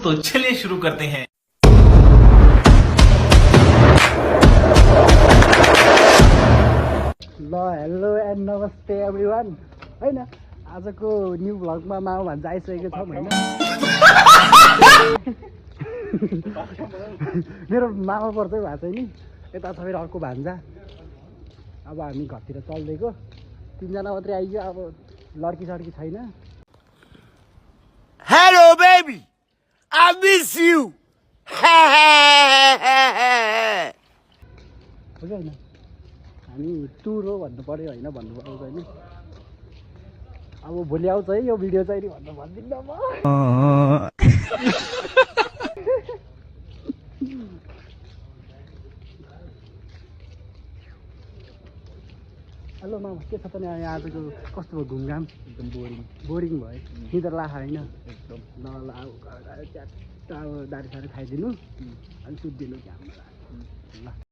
तो चलिए शुरू करते हैं। ल हेलो एन्ड नमस्ते एभ्रिवान हैन आजको न्यू भ्लगमा माउ भान्जा आइसकेको छौँ हैन मेरो मामा पर्छ भएको छ नि यता छ मेरो अर्को भान्जा अब हामी घरतिर चल्दैको 3 जना मात्रै आइयो अब लड्की सड्की छैन Hello, baby. I miss you. हो कि होइन हामी टुर हो भन्नु पऱ्यो होइन भन्नु पाउँछ होइन अब भोलि आउँछ है यो भिडियो चाहिँ नि भन्नु भन्दिनँ म हेलो मामा के छ त नि आजको कस्तो भयो घुमघाम एकदम बोरिङ भयो निद्रा लाखा होइन एकदम ल अब च्याट्ट अब दारी सारी खाइदिनु अनि सुत्दिनु घाममा ल